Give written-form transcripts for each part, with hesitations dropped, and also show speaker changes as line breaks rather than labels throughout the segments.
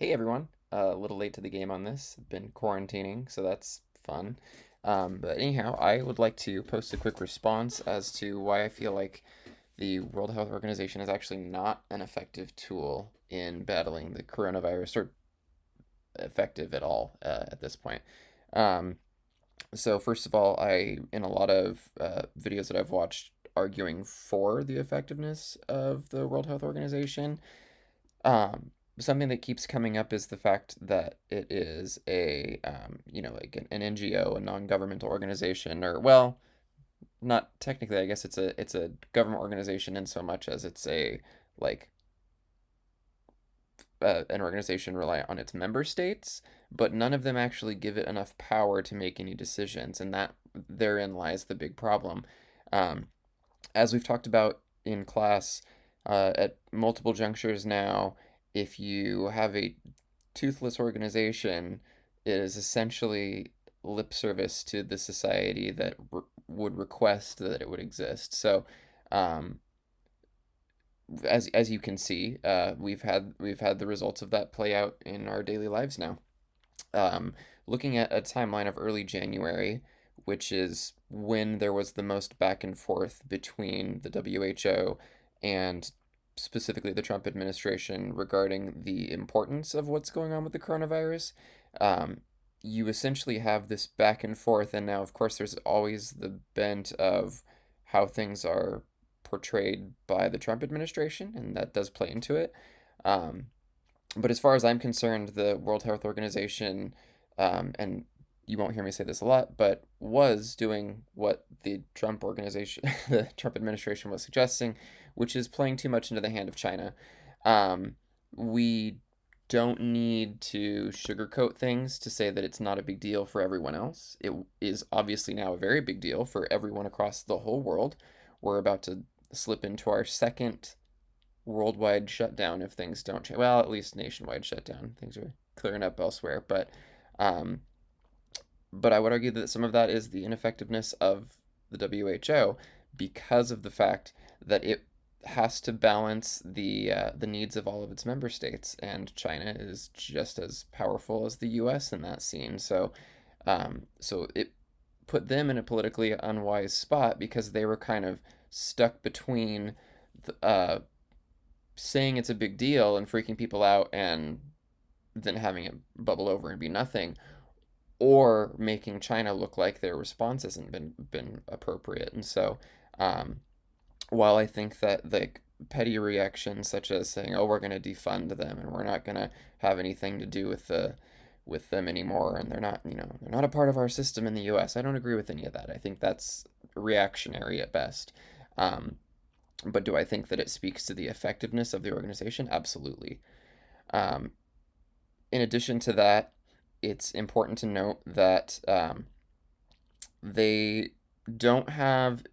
Hey everyone, a little late to the game on this. Been quarantining, so that's fun. But anyhow, I would like to post a quick response as to why I feel like the World Health Organization is actually not an effective tool in battling the coronavirus, or effective at all at this point. Um, so first of all, in a lot of videos that I've watched arguing for the effectiveness of the World Health Organization, something that keeps coming up is the fact that it is like an NGO, a non-governmental organization, or well, not technically. I guess it's a government organization in so much as it's like an organization reliant on its member states, but none of them actually give it enough power to make any decisions, and that therein lies the big problem. Um, as we've talked about in class at multiple junctures now, if you have a toothless organization, it is essentially lip service to the society that would request that it would exist. So, um, as you can see, we've had the results of that play out in our daily lives now. Um, Looking at a timeline of early January, which is when there was the most back and forth between the WHO and specifically the Trump administration regarding the importance of what's going on with the coronavirus. Um, you essentially have this back and forth, and now, of course, there's always the bent of how things are portrayed by the Trump administration, and that does play into it. Um, but as far as I'm concerned, the World Health Organization, and you won't hear me say this a lot, but was doing what the Trump organization, the Trump administration was suggesting, which is playing too much into the hand of China. We don't need to sugarcoat things to say that it's not a big deal for everyone else. It is obviously now a very big deal for everyone across the whole world. We're about to slip into our second worldwide shutdown if things don't change. Well, at least nationwide shutdown. Things are clearing up elsewhere, um, but I would argue that some of that is the ineffectiveness of the WHO because of the fact that it has to balance the needs of all of its member states, and China is just as powerful as the U.S. in that scene. So it put them in a politically unwise spot because they were kind of stuck between saying it's a big deal and freaking people out and then having it bubble over and be nothing, or making China look like their response hasn't been appropriate. And so, um, while I think that the petty reactions such as saying, "Oh, we're going to defund them and we're not going to have anything to do with them anymore, and they're not a part of our system in the U.S." I don't agree with any of that. I think that's reactionary at best. Um, but do I think that it speaks to the effectiveness of the organization? Absolutely. Um, in addition to that, it's important to note that they don't have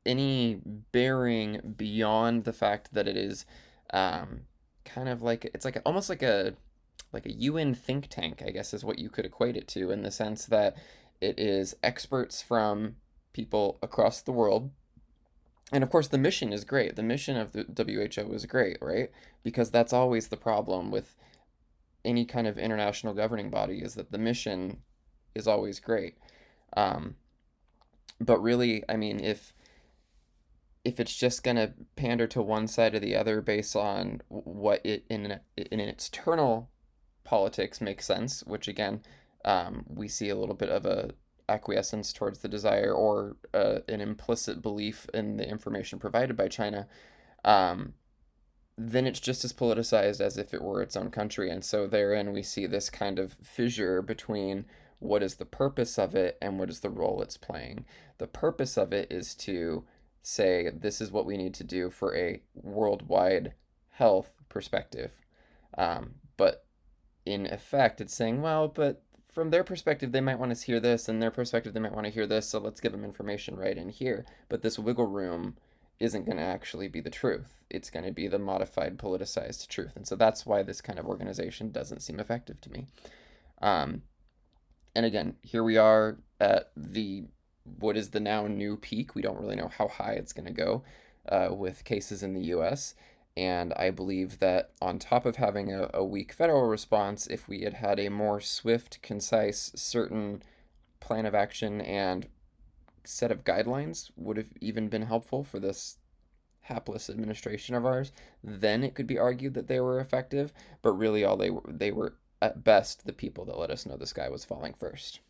any bearing beyond the fact that it is um, kind of like it's like almost like a UN think tank, I guess is what you could equate it to, in the sense that it is experts from people across the world. And of course, the mission is great. The mission of the WHO is great, right? Because that's always the problem with any kind of international governing body, is that the mission is always great. Um, but really, I mean, if it's just gonna pander to one side or the other based on what it in its internal politics makes sense, which again, we see a little bit of a acquiescence towards the desire, or an implicit belief in the information provided by China. Um, then it's just as politicized as if it were its own country. And so therein we see this kind of fissure between what is the purpose of it and what is the role it's playing. The purpose of it is to say this is what we need to do for a worldwide health perspective. But in effect, it's saying, well, but from their perspective, they might want to hear this, and their perspective, they might want to hear this, so let's give them information right in here. But this wiggle room isn't going to actually be the truth. It's going to be the modified, politicized truth. And so that's why this kind of organization doesn't seem effective to me. Um, and again, here we are at the what is the now new peak. We don't really know how high it's going to go with cases in the U.S. And I believe that on top of having a weak federal response, if we had had a more swift, concise, certain plan of action and set of guidelines, would have even been helpful for this hapless administration of ours. Then it could be argued that they were effective, but really all they were at best the people that let us know the sky was falling first.